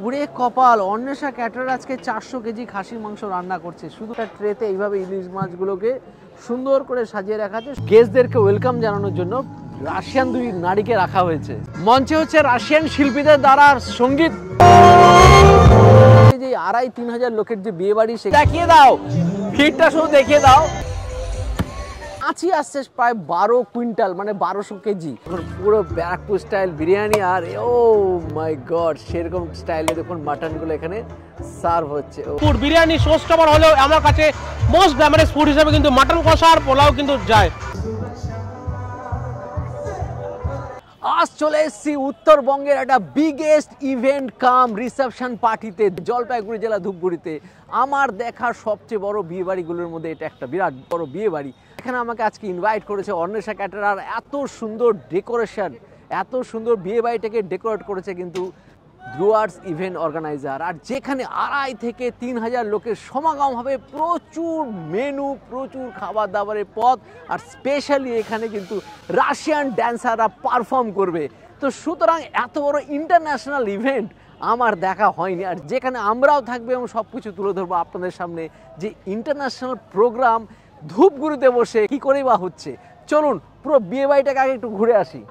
ওরে কপাল, অন্বেষা ক্যাটারার আজকে 400 কেজি খাসির মাংস রান্না করছে। শুধু একটা ট্রেতে এইভাবে ইলিশ মাছগুলোকে সুন্দর করে সাজিয়ে রাখা আছে। গেস্টদেরকে ওয়েলকাম জানানোর জন্য রাশিয়ান দুই নারীকে রাখা হয়েছে। মঞ্চে হচ্ছে রাশিয়ান শিল্পীদের দ্বারা সঙ্গীত। যে 2,500-3 হাজার লোকের যে বিয়ে বাড়ি, সে দেখিয়ে দাও, ভিড়টা শুধু দেখিয়ে দাও। মাছি আসছে প্রায় 12 কুইন্টাল, মানে 1200 কেজি। পুরো ব্যারাকপুর স্টাইল বিরিয়ানি, আর ও মাই গড সেরকম স্টাইলে দেখুন মাটনগুলো এখানে সার্ভ হচ্ছে। ফুড বিরিয়ানি শো স্টপার হলেও আমার কাছে মোস্ট গ্ল্যামারাস ফুড হিসেবে কিন্তু মাটন কষা আর পোলাও কিন্তু যায়। আজ চলে এসেছি উত্তরবঙ্গের একটা বিগেস্ট ইভেন্ট কাম রিসেপশন পার্টিতে, জলপাইগুড়ি জেলা ধূপগুড়িতে। আমার দেখা সবচেয়ে বড় বিয়ে বাড়িগুলোর মধ্যে এটা একটা বিরাট বড় বিয়ে বাড়ি। এখানে আমাকে আজকে ইনভাইট করেছে অন্বেষা ক্যাটারার। এত সুন্দর ডেকোরেশন, এত সুন্দর বিয়ে বাড়িটাকে ডেকোরেট করেছে কিন্তু ডুয়ার্স ইভেন্ট অর্গানাইজার। আর যেখানে 2,500 থেকে 3 হাজার লোকের সমাগম হবে, প্রচুর মেনু, প্রচুর খাবার দাবারের পদ, আর স্পেশালি এখানে কিন্তু রাশিয়ান ড্যান্সাররা পারফর্ম করবে। তো সুতরাং এত বড় ইন্টারন্যাশনাল ইভেন্ট আমার দেখা হয়নি, আর যেখানে আমরাও থাকবে এবং সব কিছু তুলে ধরবো আপনাদের সামনে। যে ইন্টারন্যাশনাল প্রোগ্রাম ধূপগুড়িতে বসে কি করেই বা হচ্ছে, চলুন পুরো বিয়ে বাড়িটাকে আগে একটু ঘুরে আসি।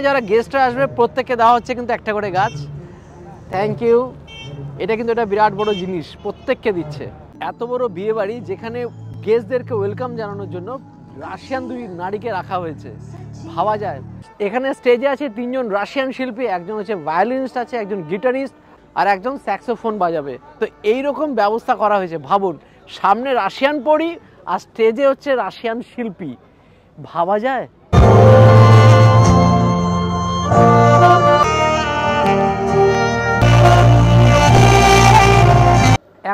যারা গেস্টরা আসবে প্রত্যেককে দেওয়া হচ্ছে কিন্তু একটা করে গাছ। Thank you. এটা কিন্তু একটা বিরাট বড় জিনিস, প্রত্যেককে দিচ্ছে। এত বড় বিয়ে বাড়ি যেখানে গেস্টদেরকে ওয়েলকাম জানানোর জন্য রাশিয়ান দুই নারীকে রাখা হয়েছে, ভাবা যায়। এখানে স্টেজে আছে 3 জন রাশিয়ান শিল্পী, একজন হচ্ছে ভায়োলিনিস্ট আছে, একজন গিটারিস্ট, আর একজন স্যাক্সোফোন বাজাবে। তো এইরকম ব্যবস্থা করা হয়েছে। ভাবুন, সামনে রাশিয়ান পরি আর স্টেজে হচ্ছে রাশিয়ান শিল্পী, ভাবা যায়।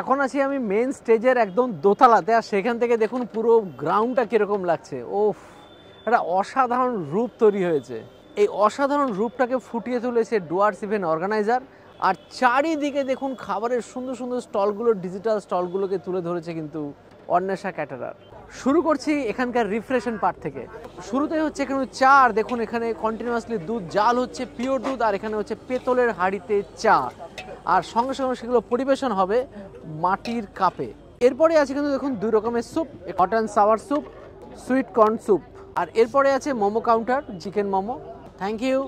এখন আছি আমি মেন স্টেজের একদম দোতলাতে, আর সেখান থেকে দেখুন পুরো গ্রাউন্ডটা কিরকম লাগছে। ওফ, একটা অসাধারণ রূপ তৈরি হয়েছে। এই অসাধারণ রূপটাকে ফুটিয়ে তুলেছে ডুয়ার্স ইভেন্ট অর্গানাইজার। আর চারিদিকে দেখুন খাবারের সুন্দর সুন্দর স্টলগুলো, ডিজিটাল স্টলগুলোকে তুলে ধরেছে কিন্তু অন্বেষা ক্যাটারার। শুরু করছি এখানকার রিফ্রেশন পার্ট থেকে। শুরুতে হচ্ছে এখানে চা, আর দেখুন এখানে কন্টিনিউয়াসলি দুধ জাল হচ্ছে, পিওর দুধ, আর এখানে হচ্ছে পেতলের হাঁড়িতে চা, আর সঙ্গে সঙ্গে সেগুলো পরিবেশন হবে মাটির কাপে। এরপরে আছে কিন্তু দেখুন 2 রকমের soup, hot and sour soup, sweet corn soup, আর এরপরে আছে momo counter, chicken momo. Thank you.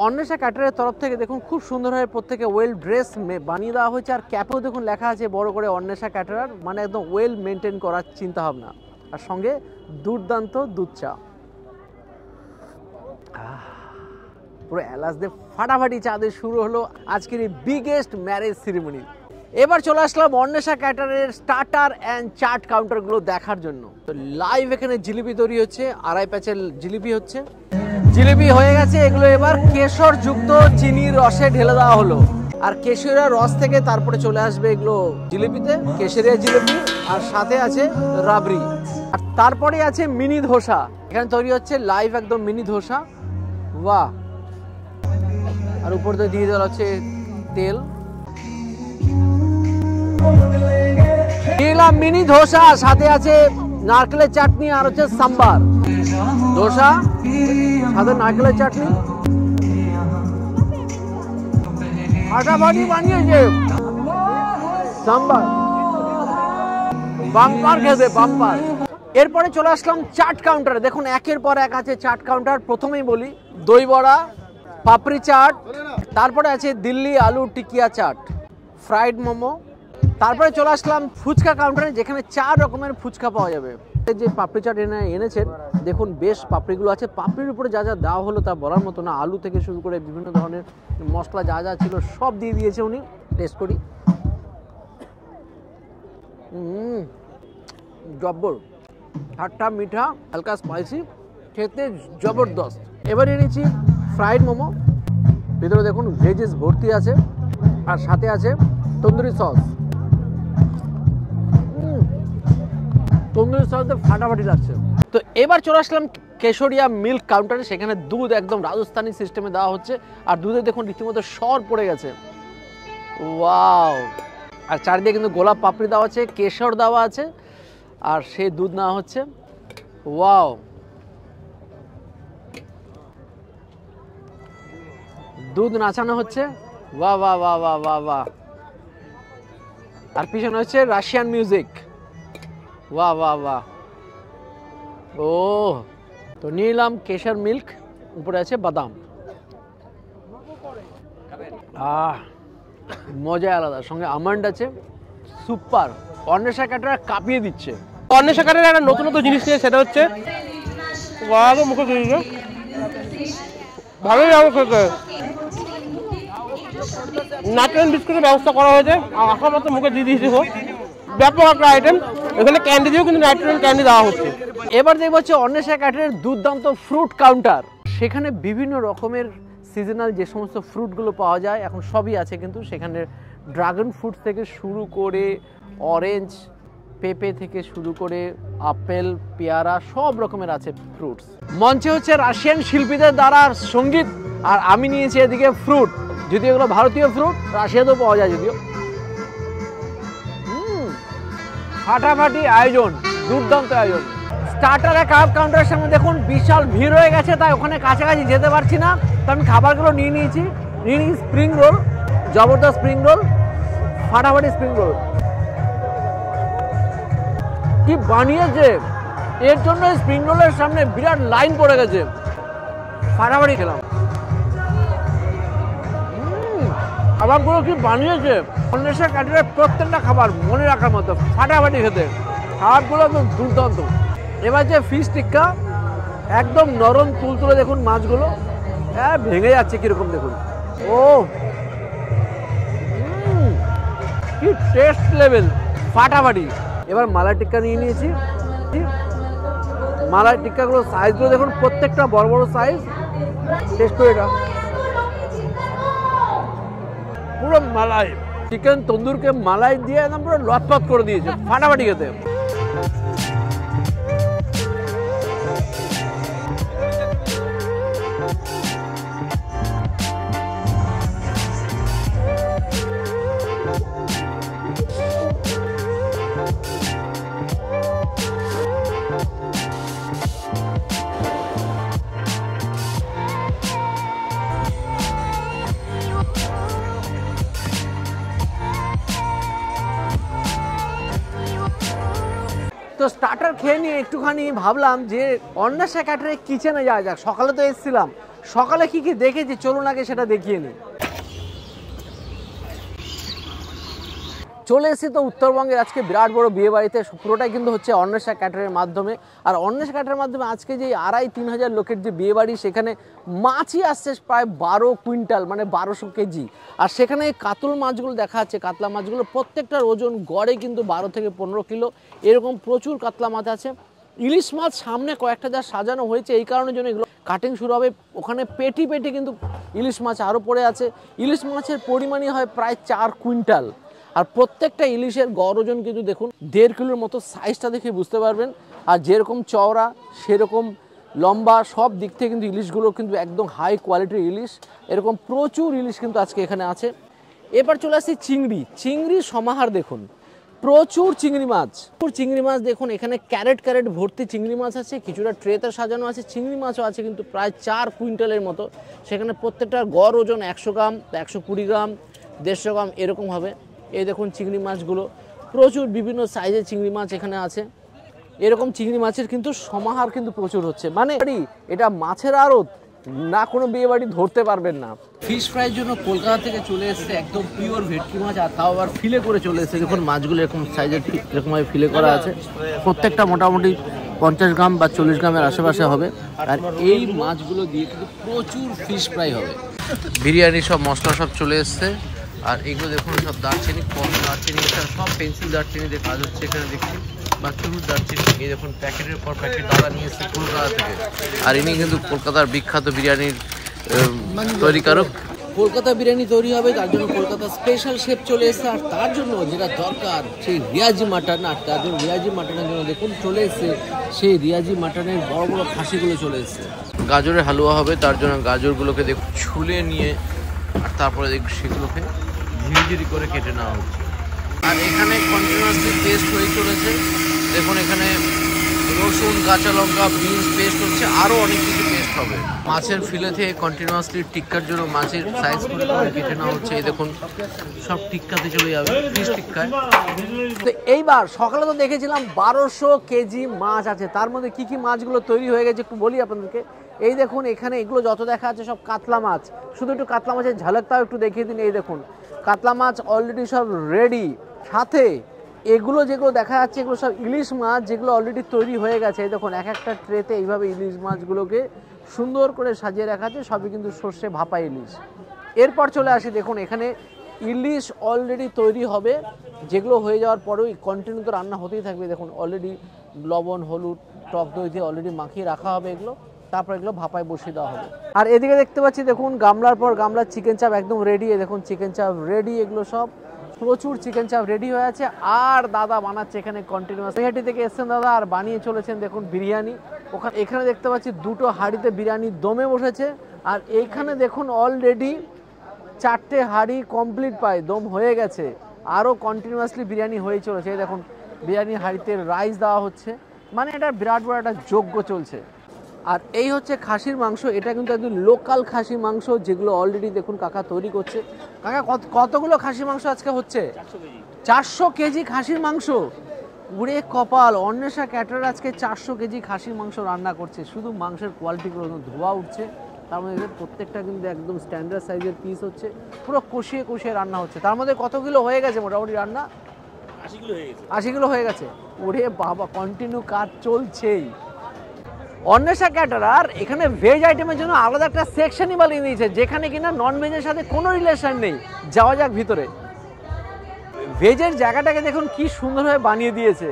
Anwesha ক্যাটারের তরফ থেকে দেখুন খুব সুন্দরভাবে প্রত্যেকে ওয়েল ড্রেস বানিয়ে দেওয়া হয়েছে, আর ক্যাপেও দেখুন লেখা আছে বড় করে অন্বেষা ক্যাটারার, মানে একদম ওয়েল মেনটেন করার চিন্তা ভাবনা। আর সঙ্গে দুর্দান্ত দুধ চা, পুরো এলাচ দিয়ে ফাটাফাটি চা দিয়ে শুরু হলো আজকের এই বিগেস্ট ম্যারেজ সেরিমনি। এবার চলে আসলাম অন্বেষা ক্যাটারের স্টার্টার অ্যান্ড চাট কাউন্টারগুলো দেখার জন্য। তো লাইভ এখানে জিলিপি তৈরি হচ্ছে, 2.5 প্যাচের জিলিপি হচ্ছে। জিলিপি হয়ে গেছে, এগুলো এবার কেশর যুক্ত চিনির রসে ঢেলে দেওয়া হলো, আর কেশরিয়া রস থেকে তারপরে চলে আসবে এগুলো জিলিপিতে, কেশরিয়া জিলিপি, আর সাথে আছে রাবড়ি। আর তারপরে আছে মিনি ধোসা, এখানে তৈরি হচ্ছে লাইভ একদম মিনি ধোসা। বাহ। আর উপর দিয়ে দেওয়া হচ্ছে তেল। দিলাম মিনি ধোসা, সাথে আছে নারকেলের চাটনি, আর হচ্ছে সাম্বার। ধোসা সাথে নারকেলের চাটনি। ফাটাফাটি বানিয়েছে সাম্বার, বাম্পার খেতে বাম্পার। এরপরে চলে আসলাম চাট কাউন্টারে। দেখুন একের পর এক আছে চাট কাউন্টার। প্রথমেই বলি দই বড়া, পাপড়ি চাট, তারপরে আছে দিল্লি আলু টিকিয়া চাট, ফ্রাইড মোমো। তারপরে চলে আসলাম ফুচকা কাউন্টারে, যেখানে 4 রকমের ফুচকা পাওয়া যাবে। যে পাপড়ি চাট এনেছেন দেখুন, বেশ পাপড়িগুলো আছে। পাপড়ির উপরে যা যা দেওয়া হলো তা বলার মতো না। আলু থেকে শুরু করে বিভিন্ন ধরনের মশলা যা যা ছিল সব দিয়ে দিয়েছে উনি। টেস্ট করি। জব্বর, ঠাট্টা মিঠা, হালকা স্পাইসি, খেতে জবরদস্ত। এবার এনেছি ফ্রাইড মোমো। ভিতরে দেখুন ভেজেস ভর্তি আছে, আর সাথে আছে তন্দুরি সস। তন্দুরি সসে ফাটাফাটি লাগছে। তো এবার চলে আসলাম কেশরিয়া মিল্ক কাউন্টারে। সেখানে দুধ একদম রাজস্থানি সিস্টেমে দেওয়া হচ্ছে, আর দুধে দেখুন রীতিমতো সর পড়ে গেছে। ওয়াও! আর চারিদিকে কিন্তু গোলাপ পাপড়ি দেওয়া আছে, কেশর দেওয়া আছে, আর সেই দুধ নেওয়া হচ্ছে। ওয়াও! দুধ নাচানো হচ্ছে। বাহ বাহ বাহ বাহ বাহ বাহ। আর পিছনে হচ্ছে রাশিয়ান মিউজিক। বাহ বাহ বাহ। ও তো নিলাম কেশর মিল্ক, উপরে আছে বাদাম। মজা আলাদা, সঙ্গে আমন্ড আছে। সুপার। অন্বেষা ক্যাটারার কাঁপিয়ে দিচ্ছে। অন্বেষা ক্যাটারার একটা নতুন নতুন জিনিস নিয়ে, সেটা হচ্ছে মুখে দিয়েছে, ভালোই লাগে খেতে। নাট্রেন বিস্কুটের ব্যবস্থা করা হয়েছে, আঁকা মতো মুখে দিয়ে দিয়েছে। ব্যাপক একটা আইটেম। এখানে ক্যান্ডি দিয়েও কিন্তু নাইট্রোজেন ক্যান্ডি দেওয়া হচ্ছে। এবার দেখবো হচ্ছে অন্বেষা ক্যাটারের দুর্দান্ত ফ্রুট কাউন্টার। সেখানে বিভিন্ন রকমের সিজনাল যে সমস্ত ফ্রুটগুলো পাওয়া যায় এখন সবই আছে, কিন্তু সেখানে ড্রাগন ফ্রুট থেকে শুরু করে অরেঞ্জ, পেঁপে থেকে শুরু করে আপেল, পেয়ারা, সব রকমের আছে ফ্রুটস। মঞ্চে হচ্ছে রাশিয়ান শিল্পীদের দ্বারা সঙ্গীত, আর আমি নিয়েছি এদিকে ফ্রুট। যদিও এগুলো ভারতীয় ফ্রুট, রাশিয়াতেও পাওয়া যায় যদিও। ফাটাফাটি আয়োজন, দুর্দান্ত আয়োজন। স্টার্টারে কাউন্টারের সামনে দেখুন বিশাল ভিড় হয়ে গেছে, তাই ওখানে কাছাকাছি যেতে পারছি না। তো আমি খাবারগুলো নিয়ে নিয়েছি। স্প্রিং রোল, জবরদস্ত স্প্রিং রোল, ফাটাফাটি স্প্রিং রোল। কি বানিয়েছে! এর জন্য স্প্রিং রোলের সামনে বিরাট লাইন পড়ে গেছে। ফাটাফাটি খেলাম। খাবারগুলো কি বানিয়েছে! অন্বেষা ক্যাটারের প্রত্যেকটা খাবার মনে রাখার মতো, ফাটাফাটি খেতে। খাবারগুলো একদম দুর্দান্ত। এবার যে ফিশ টিক্কা, একদম নরম তুলতুলে। দেখুন মাছগুলো ভেঙে যাচ্ছে কিরকম, দেখুন। ও কি টেস্ট লেভেল, ফাটাফাটি। এবার মালাই টিক্কা নিয়ে নিয়েছি। মালাই টিক্কাগুলো সাইজগুলো দেখুন, প্রত্যেকটা বড় বড় সাইজ। টেস্ট করে এটা পুরো মালাই, চিকেন তন্দুরকে মালাই দিয়ে একদম পুরো লতপত করে দিয়েছে, ফাটাফাটি খেতে। তো স্টার্টার খেয়ে নিয়ে একটুখানি ভাবলাম যে অন্বেষা ক্যাটারের কিচেনে যাওয়া যাক। সকালে তো এসেছিলাম, সকালে কি কি দেখেছি চলুন আগে সেটা দেখিয়ে নিই। চলে এসেছি তো উত্তরবঙ্গের আজকে বিরাট বড় বিয়ে বাড়িতে। পুরোটাই কিন্তু হচ্ছে অন্বেষা ক্যাটারের মাধ্যমে। আর অন্বেষা ক্যাটারের মাধ্যমে আজকে যে 2,5-3 হাজার লোকের যে বিয়ে বাড়ি, সেখানে মাছই আসছে প্রায় 12 কুইন্টাল, মানে 1200 কেজি। আর সেখানে কাতল মাছগুলো দেখা যাচ্ছে, কাতলা মাছগুলো প্রত্যেকটার ওজন গড়ে কিন্তু 12 থেকে 15 কিলো, এরকম প্রচুর কাতলা মাছ আছে। ইলিশ মাছ সামনে কয়েকটা যা সাজানো হয়েছে, এই কারণের জন্য এগুলো কাটিং শুরু হবে। ওখানে পেটি পেটি কিন্তু ইলিশ মাছ আরও পড়ে আছে। ইলিশ মাছের পরিমাণই হয় প্রায় 4 কুইন্টাল। আর প্রত্যেকটা ইলিশের গড় ওজন কিন্তু দেখুন 1.5 কিলোর মতো। সাইজটা দেখে বুঝতে পারবেন। আর যেরকম চওড়া সেরকম লম্বা, সব দিক থেকে কিন্তু ইলিশগুলো কিন্তু একদম হাই কোয়ালিটির ইলিশ। এরকম প্রচুর ইলিশ কিন্তু আজকে এখানে আছে। এবার চলে আসছি চিংড়ির সমাহার। দেখুন প্রচুর চিংড়ি মাছ দেখুন, এখানে ক্যারেট ভর্তি চিংড়ি মাছ আছে। কিছুটা ট্রেতে সাজানো আছে। চিংড়ি মাছও আছে কিন্তু প্রায় 4 কুইন্টালের মতো। সেখানে প্রত্যেকটার গড় ওজন 100 গ্রাম, 120 গ্রাম, 150 গ্রাম এরকম হবে। এই দেখুন চিংড়ি মাছগুলো, প্রচুর বিভিন্ন সাইজের চিংড়ি মাছ এখানে আছে। এরকম চিংড়ি মাছের কিন্তু সমাহার কিন্তু প্রচুর হচ্ছে, মানে এটা মাছের আড়ত না, কোনো বিয়ে বাড়ি ধরতে পারবেন না। ফিশ ফ্রাইয়ের জন্য কলকাতা থেকে চলে এসেছে একদম পিওর ভেটকি মাছ, আর তাও আবার ফিলে করে চলে এসেছে। দেখুন মাছগুলো এরকম সাইজের এরকমভাবে ফিলে করা আছে, প্রত্যেকটা মোটামুটি 50 গ্রাম বা 40 গ্রামের আশেপাশে হবে। আর এই মাছগুলো দিয়ে কিন্তু প্রচুর ফিশ ফ্রাই হবে। বিরিয়ানি সব মশলা সব চলে এসছে, আর এগুলো দেখুন সব দারচিনি, কম দারচিনি, সব পেন্সিল দারচিনি দিয়ে কাজ হচ্ছে এখানে দেখুন, বা চুরুট দারচিনি। এই দেখুন প্যাকেটের পর প্যাকেট দাদা নিয়ে এসছে কলকাতা থেকে, আর ইনি কিন্তু কলকাতার বিখ্যাত বিরিয়ানির তৈরিকারক। কলকাতা বিরিয়ানি তৈরি হবে, তার জন্য কলকাতা স্পেশাল শেফ চলে এসছে, আর তার জন্য যেটা দরকার সেই রিয়াজি মাটন, আর তার জন্য রিয়াজি মাটনের জন্য দেখুন চলে এসছে সেই রিয়াজি মাটনের বড় বড় খাসিগুলো চলে এসছে। গাজরের হালুয়া হবে, তার জন্য গাজরগুলোকে দেখুন ছুলে নিয়ে আর তারপরে দেখুন সেগুলোকে ঝিরিঝিরি করে কেটে নেওয়া হচ্ছে। আর এখানে কন্টিনিউয়াসলি পেস্ট হয়ে চলেছে, দেখুন এখানে রসুন, কাঁচা লঙ্কা, বিনস পেস্ট হচ্ছে, আরও অনেক কিছু পেস্ট হবে। মাছের ফিলে থেকে কন্টিনিউয়াসলি টিক্কার জন্য মাছের সাইজ করে কেটে নেওয়া হচ্ছে। এই দেখুন সব টিক্কাতে চলে যাবে, ফিশ টিক্কায়। তো এইবার সকালে তো দেখেছিলাম 1200 কেজি মাছ আছে, তার মধ্যে কি কি মাছগুলো তৈরি হয়ে গেছে একটু বলি আপনাদেরকে। এই দেখুন এখানে এগুলো যত দেখা আছে সব কাতলা মাছ, শুধু একটু কাতলা মাছের ঝালকটাও একটু দেখিয়ে দিন। এই দেখুন কাতলা মাছ অলরেডি সব রেডি, সাথে এগুলো যেগুলো দেখা যাচ্ছে এগুলো সব ইলিশ মাছ যেগুলো অলরেডি তৈরি হয়ে গেছে। এই দেখুন এক একটা ট্রেতে এইভাবে ইলিশ মাছগুলোকে সুন্দর করে সাজিয়ে রাখা আছে, সবই কিন্তু সর্ষে ভাপা ইলিশ। এরপর চলে আসি, দেখুন এখানে ইলিশ অলরেডি তৈরি হবে, যেগুলো হয়ে যাওয়ার পরেও কন্টিনিউ তো রান্না হতেই থাকবে। দেখুন অলরেডি লবণ, হলুদ, টক দই দিয়ে অলরেডি মাখিয়ে রাখা হবে এগুলো, তারপর এগুলো ভাপায় বসিয়ে দেওয়া হবে। আর এদিকে দেখতে পাচ্ছি দেখুন গামলার পর গামলার চিকেন চাপ একদম রেডি। দেখুন চিকেন চাপ রেডি, এগুলো সব প্রচুর চিকেন চাপ রেডি হয়ে আছে। আর দাদা বানাচ্ছে এখানে কন্টিনিউয়াস, নৈহাটি থেকে এসছেন দাদা আর বানিয়ে চলেছেন দেখুন বিরিয়ানি। ওখানে এখানে দেখতে পাচ্ছি 2টো হাঁড়িতে বিরিয়ানি দমে বসেছে, আর এইখানে দেখুন অলরেডি 4টে হাঁড়ি কমপ্লিট পায় দম হয়ে গেছে, আরও কন্টিনিউয়াসলি বিরিয়ানি হয়ে চলেছে। এই দেখুন বিরিয়ানি হাঁড়িতে রাইস দেওয়া হচ্ছে, মানে এটা বিরাট বড় একটা যজ্ঞ চলছে। আর এই হচ্ছে খাসির মাংস, এটা কিন্তু একদম লোকাল খাসি মাংস যেগুলো অলরেডি দেখুন কাকা তৈরি করছে। কাকা কতগুলো খাসি মাংস আজকে হচ্ছে? 400 কেজি খাসির মাংস। উড়ে কপাল, অন্বেষা ক্যাটারার আজকে 400 কেজি খাসির মাংস রান্না করছে। শুধু মাংসের কোয়ালিটিগুলো ধোয়া উঠছে, তার মধ্যে প্রত্যেকটা কিন্তু একদম স্ট্যান্ডার্ড সাইজের পিস হচ্ছে, পুরো কষিয়ে কষিয়ে রান্না হচ্ছে। তার মধ্যে কত কিলো হয়ে গেছে মোটামুটি রান্না? 80 কিলো হয়ে গেছে। ওরে বাবা, কন্টিনিউ কাজ চলছেই। অন্বেষা ক্যাটারার এখানে ভেজ আইটেমের জন্য আলাদা একটা সেকশনই বানিয়ে দিয়েছে, যেখানে কিনা নন ভেজের সাথে কোনো রিলেশন নেই। যাওয়া যাক ভিতরে। ভেজের জায়গাটাকে দেখুন কি সুন্দরভাবে বানিয়ে দিয়েছে,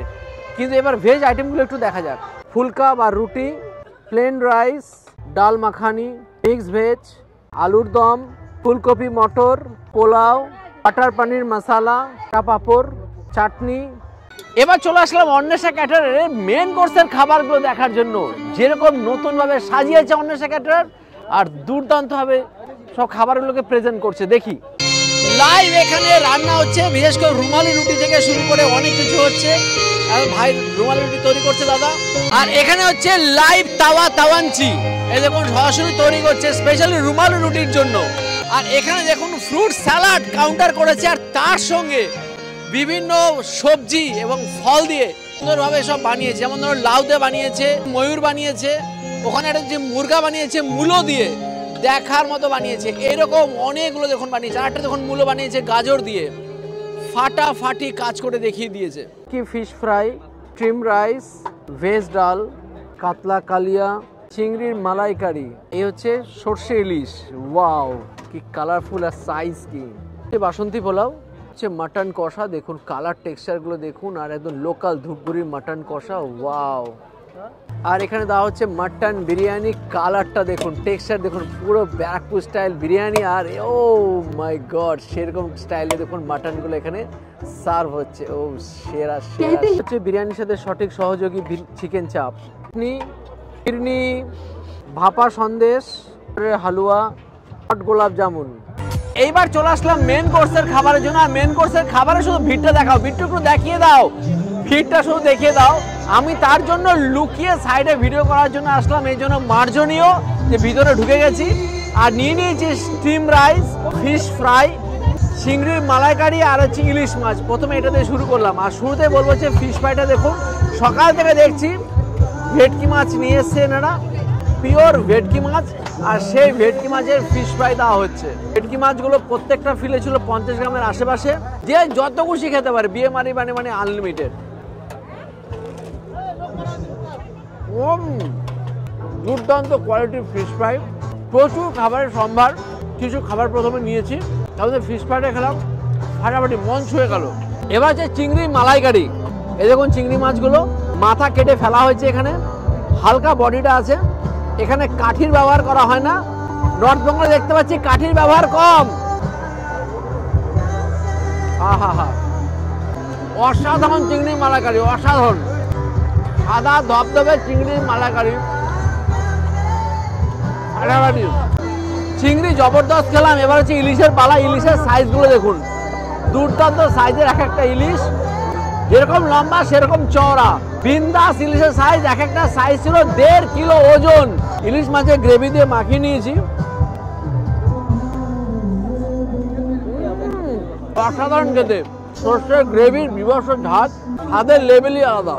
কিন্তু এবার ভেজ আইটেমগুলো একটু দেখা যাক। ফুলকা বা রুটি, প্লেন রাইস, ডাল মাখানি, মিক্স ভেজ, আলুর দম, ফুলকপি মটর, পোলাও, বাটার পনির মশালা, পাঁপড়, চাটনি। এবার চলে আসলাম অন্বেষা ক্যাটারারের মেন কোর্সের খাবারগুলো দেখার জন্য, যেরকম নতুনভাবে সাজিয়েছে অন্বেষা ক্যাটারার, আর দুর্দান্তভাবে সব খাবারগুলোকে প্রেজেন্ট করছে। দেখি লাইভ এখানে রান্না হচ্ছে, বিশেষ করে রুমালি রুটি থেকে শুরু করে অনেক কিছু হচ্ছে। আর ভাই রুমালি রুটি তৈরি করছে দাদা। আর এখানে হচ্ছে লাইভ তাওয়াঞ্চি, এই দেখুন সরাসরি তৈরি করছে স্পেশালি রুমালি রুটির জন্য। আর এখানে দেখুন ফ্রুট স্যালাড কাউন্টার করেছে, আর তার সঙ্গে বিভিন্ন সবজি এবং ফল দিয়ে সুন্দরভাবে সব বানিয়েছে। যেমন ধরো লাউ দিয়ে বানিয়েছে, ময়ূর বানিয়েছে, ওখানে একটা যে মুরগা বানিয়েছে মূলো দিয়ে, দেখার মতো বানিয়েছে। এরকম অনেকগুলো দেখুন বানিয়েছে। আরেকটা দেখুন মূলো বানিয়েছে গাজর দিয়ে, ফাটাফাটি কাজ করে দেখিয়ে দিয়েছে। কি fish fry, trim rice, veg ডাল, কাতলা কালিয়া, চিংড়ির মালাইকারি, এই হচ্ছে সর্ষে ইলিশ। ওয়াও, কি কালারফুল আর সাইজ কি। বাসন্তী পোলাও, মাটন কষা, দেখুন কালার টেক্সচারগুলো দেখুন, আর একদম লোকাল ধূপগুড়ির মাটন কষা। ওয়াও। আর এখানে দেওয়া হচ্ছে মাটন বিরিয়ানি, কালারটা দেখুন, টেক্সচার দেখুন, পুরো ব্যারাকপুর স্টাইল বিরিয়ানি। আর ও মাই গড, সেরকম স্টাইলে দেখুন মাটনগুলো এখানে সার্ভ হচ্ছে। ও সেরা সেরা হচ্ছে বিরিয়ানির সাথে সঠিক সহযোগী চিকেন চাপ, ফিরনি, ভাপা সন্দেশ, হালুয়া, গোলাপ জামুন। এইবার চলে আসলাম মেন কোর্সের খাবারের জন্য। আর মেন কোর্সের খাবারে শুধু ভিড়টা দেখাও, ভিড়টা একটু দেখিয়ে দাও, ভিড়টা শুধু দেখিয়ে দাও। আমি তার জন্য লুকিয়ে সাইডে ভিডিও করার জন্য আসলাম, এই জন্য মার্জনীয় যে ভিতরে ঢুকে গেছি। আর নিয়ে নিয়েছি স্টিম রাইস, ফিশ ফ্রাই, চিংড়ির মালাইকারি আর হচ্ছে ইলিশ মাছ। প্রথমে এটা দিয়ে শুরু করলাম, আর শুরুতে বলবো যে ফিশ ফ্রাইটা দেখুন, সকাল থেকে দেখছি ভেটকি মাছ নিয়ে এসছে এনারা, পিওর ভেটকি মাছ, আর সেই ভেটকি মাছের ফিশ ফ্রাই দেওয়া হচ্ছে। ভেটকি মাছগুলো প্রত্যেকটা ফিলে ছিল 50 গ্রামের আশেপাশে, যে যত খুশি খেতে পারে, বিয়ে মারি মানে আনলিমিটেড। দুর্দান্ত কোয়ালিটির ফিশ ফ্রাই, প্রচুর খাবারের সম্ভার। কিছু খাবার প্রথমে নিয়েছি, তারপরে ফিশ ফ্রাইটা খেলাম, ফাটাফাটি মন ছুঁয়ে গেল। এবার যে চিংড়ি মালাইকারি, এই দেখুন চিংড়ি মাছগুলো মাথা কেটে ফেলা হয়েছে, এখানে হালকা বডিটা আছে। এখানে কাঠির ব্যবহার করা হয় না, নর্থ বেঙ্গলে দেখতে পাচ্ছি কাঠির ব্যবহার কম। আহা, অসাধারণ চিংড়ি মালাইকারি, অসাধারণ। সাদা ধবধবে চিংড়ির মালাইকারি, ফাটাফাটি। চিংড়ি জবরদস্ত খেলাম। এবার হচ্ছে ইলিশের পালা। ইলিশের সাইজগুলো দেখুন, দুর্দান্ত সাইজের এক একটা ইলিশ, যেরকম লম্বা সেরকম চওড়া। বিন্দাস ইলিশের সাইজ, এক একটা সাইজ ছিল 1.5 কিলো ওজন। ইলিশ মাছের গ্রেভি দিয়ে মাখিয়ে নিয়েছি, অসাধারণ খেতে। সর্ষের গ্রেভির বিভৎস ঝাঁজ, স্বাদের লেভেলই আলাদা।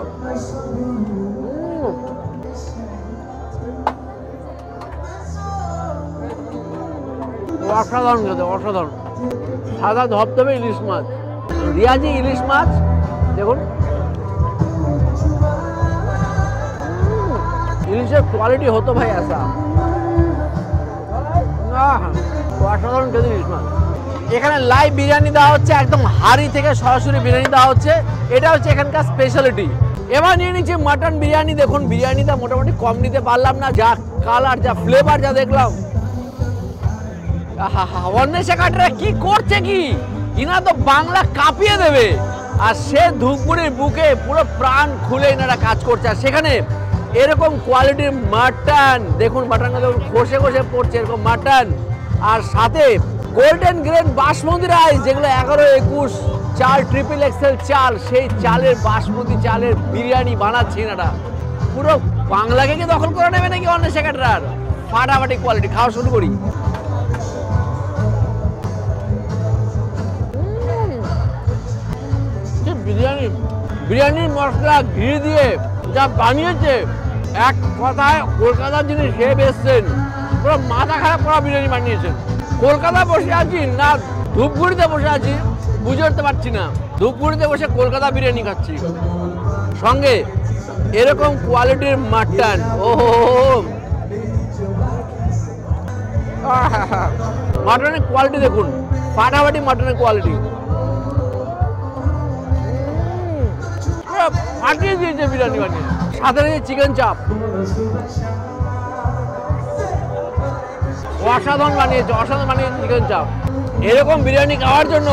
অসাধারণ খেতে, অসাধারণ। সাদা ধবধবে ইলিশ মাছ, রিয়াজি ইলিশ মাছ দেখুন। ইলিশের কোয়ালিটি হতো ভাই আসা, অসাধারণ খেতে ইলিশ মাছ। এখানে লাইভ বিরিয়ানি দেওয়া হচ্ছে, একদম হাঁড়ি থেকে সরাসরি বিরিয়ানি দেওয়া হচ্ছে, এটা হচ্ছে এখানকার স্পেশালিটি। এবার নিয়ে নিচ্ছি মাটন বিরিয়ানি। দেখুন বিরিয়ানিটা মোটামুটি কম নিতে পারলাম না, যা কালার, যা ফ্লেভার, যা দেখলাম। অন্বেষা কাটরা কি করছে, কি ইনা তো বাংলা কাঁপিয়ে দেবে। আর সে ধূপগুড়ির বুকে পুরো প্রাণ খুলে এনারা কাজ করছে। আর সেখানে এরকম কোয়ালিটির মাটন দেখুন, মাটনটা দেখুন ঘষে ঘষে পড়ছে, এরকম মাটন। আর সাথে গোল্ডেন গ্রেন বাসমতি রাইস, যেগুলো 11-21 চাল, ট্রিপল এক্সেল চাল, সেই চালের বাসমতি চালের বিরিয়ানি বানাচ্ছে এনারা। পুরো বাংলাকে কি দখল করে নেবে নাকি অন্বেষা কাটরার? ফাটাফাটি কোয়ালিটি। খাওয়া শুরু করি। বিরিয়ানির মশলা ঘি দিয়ে যা বানিয়েছে, এক কথায় কলকাতার যিনি শেফ এসছেন, পুরো মাথা খারাপ করা বিরিয়ানি বানিয়েছেন। কলকাতায় বসে আছি না ধূপগুড়িতে বসে আছি বুঝে উঠতে পারছি না। ধূপগুড়িতে বসে কলকাতা বিরিয়ানি খাচ্ছি, সঙ্গে এরকম কোয়ালিটির মাটন। ওহো, মাটনের কোয়ালিটি দেখুন, ফাটাফাটি মাটনের কোয়ালিটি, ফাটিয়ে দিয়েছে বিরিয়ানি বানিয়ে। সাথে চিকেন চাপ অসাধারণ বানিয়েছে, অসাধারণ বানিয়েছে চিকেন চাপ। এরকম বিরিয়ানি খাওয়ার জন্য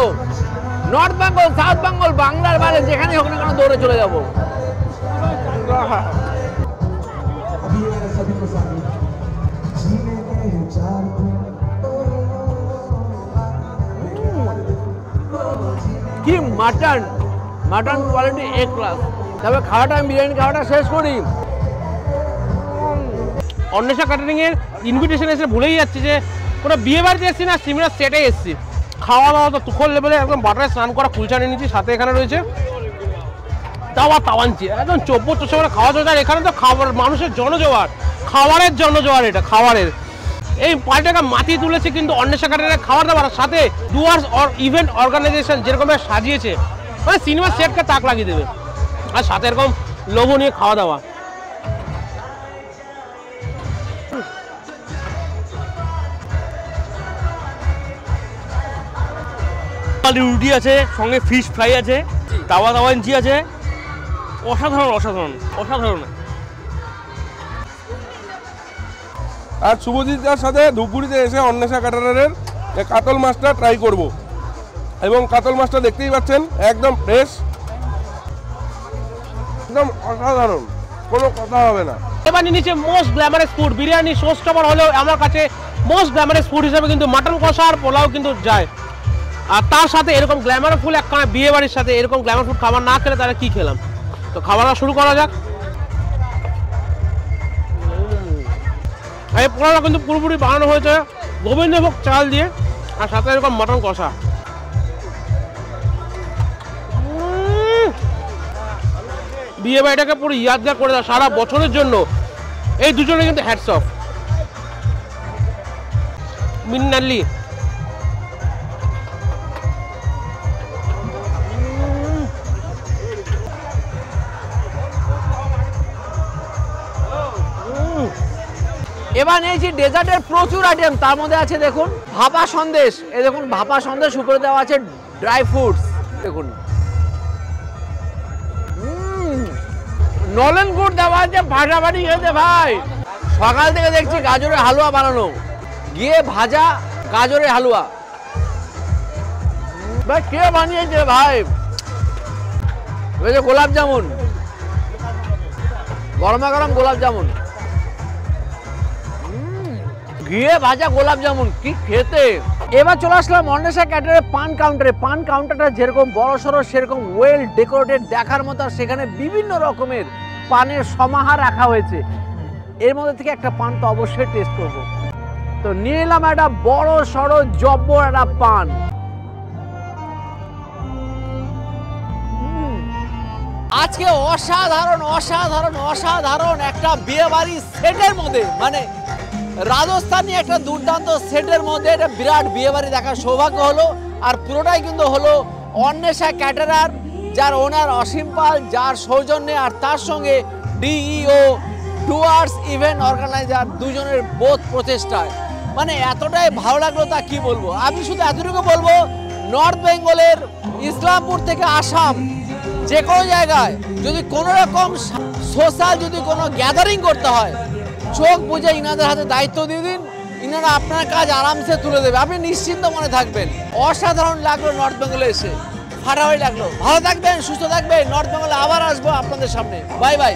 নর্থ বেঙ্গল, সাউথ বেঙ্গল, বাংলার বাইরে যেখানে হোক না কেন দৌড়ে চলে যাবো। কি মাটন, মাটন কোয়ালিটি এ ক্লাস। তবে খাওয়াটা, আমি বিরিয়ানি খাওয়াটা শেষ করি। অন্বেষা ক্যাটারিং এর ইনভিটেশন এসে ভুলেই যাচ্ছি যে কোনো বিয়ে বাড়িতে এসেছি না, সিমরা সেটে এসেছি। খাওয়া দাওয়া তো তুখল লেভেলে, একদম বাটারে স্নান করা কুলচা নিয়ে নিচ্ছি। সাথে এখানে রয়েছে তাওয়াঞ্চি, একদম 24 করে খাওয়া চলছে। আর এখানে তো খাবার, মানুষের জনজোয়ার, খাবারের জনজোয়ার, এটা খাবারের। এই পার্টিটাকে মাতিয়ে তুলেছে কিন্তু অন্বেষা ক্যাটারিংয়ের খাবার দাবার। সাথে ডুয়ার্স ইভেন্ট অর্গানাইজেশন যেরকম সাজিয়েছে, মানে সিনেমার সেটকে তাক লাগিয়ে দেবে। আর সাথে এরকম লোভনীয় খাওয়া দাওয়া। রুটি আছে, সঙ্গে ফিশ ফ্রাই আছে, তাওয়াঞ্চি আছে, অসাধারণ অসাধারণ অসাধারণ। আর শুভজিৎদার সাথে ধূপগুড়িতে এসে অন্বেষা ক্যাটারারের কাতল মাছটা ট্রাই করব। এবং কাতল মাছটা দেখতেই পাচ্ছেন, একদম ফ্রেশ, একদম অসাধারণ, কোনো কথা হবে না। এবার নিচে most glamorous food, biryani show stopper হলেও আমার কাছে মোস্ট গ্ল্যামারাস ফুড হিসেবে কিন্তু মাটন কষা আর পোলাও কিন্তু যায়। আর তার সাথে এরকম গ্ল্যামার ফুল একখানা বিয়ে বাড়ির সাথে এরকম গ্ল্যামার ফুড খাবার না খেলে তাহলে কি খেলাম। তো খাবারটা শুরু করা যাক। এই পোলাওটা কিন্তু পুরোপুরি বানানো হয়েছে গোবিন্দভোগ চাল দিয়ে, আর সাথে এরকম মাটন কষা। বিয়ে বাড়িটাকে পুরো ইয়াদগার করে দেয় সারা বছরের জন্য। এই দুজনে কিন্তু হ্যাটস অফ। মিন্নালি এবার নিয়েছি ডেজার্টের প্রচুর আইটেম, তার মধ্যে আছে দেখুন ভাপা সন্দেশ। এই দেখুন ভাপা সন্দেশ, উপরে দেওয়া আছে ড্রাই ফ্রুটস। দেখুন নলেন গুড় দেওয়া আছে, ফাটাফাটি খেতে ভাই। সকাল থেকে দেখছি গাজরের হালুয়া বানানো, গিয়ে ভাজা গাজরের হালুয়া। ভাই কে বানিয়েছে ভাই? গোলাপ জামুন, গরমা গরম গোলাপ জামুন, ঘিয়ে ভাজা গোলাপ জামুন, কি খেতে। এবার চলে আসলাম অন্বেষা ক্যাটারের পান কাউন্টারে। পান কাউন্টারটা যেরকম বড় সড়ো সেরকম ওয়েল ডেকোরেটেড, দেখার মতো। সেখানে বিভিন্ন রকমের পানের সমাহার রাখা হয়েছে। এর মধ্যে থেকে একটা পান তো অবশ্যই টেস্ট করব। তো নিয়ে এলাম একটা বড় সড়ো জব্বর একটা পান। আজকে অসাধারণ অসাধারণ অসাধারণ একটা বিয়ে বাড়ির সেটের মধ্যে, মানে রাজস্থানী একটা দুর্দান্ত সেটের মধ্যে একটা বিরাট বিয়ে বাড়ি দেখার সৌভাগ্য হলো। আর পুরোটাই কিন্তু হলো অন্বেষা ক্যাটারার, যার ওনার অসীম পাল, যার সৌজন্যে আর তার সঙ্গে ডিইও টুয়ার্স ইভেন্ট অর্গানাইজার দুজনের বোধ প্রচেষ্টায়। মানে এতটাই ভালো লাগলো তা কি বলবো। আমি শুধু এতটুকু বলবো, নর্থ বেঙ্গলের ইসলামপুর থেকে আসাম যে কোনো জায়গায় যদি কোনো রকম সোশ্যাল যদি কোনো গ্যাদারিং করতে হয়, চোখ বুঝে ইনাদের হাতে দায়িত্ব দিয়ে দিন, ইনারা আপনার কাজ আরামসে তুলে দেবে। আপনি নিশ্চিন্ত মনে থাকবেন। অসাধারণ লাগলো নর্থ বেঙ্গলে এসে, ফাটাফাটি লাগলো। ভালো থাকবেন, সুস্থ থাকবেন। নর্থ বেঙ্গলে আবার আসবো আপনাদের সামনে। Bye bye.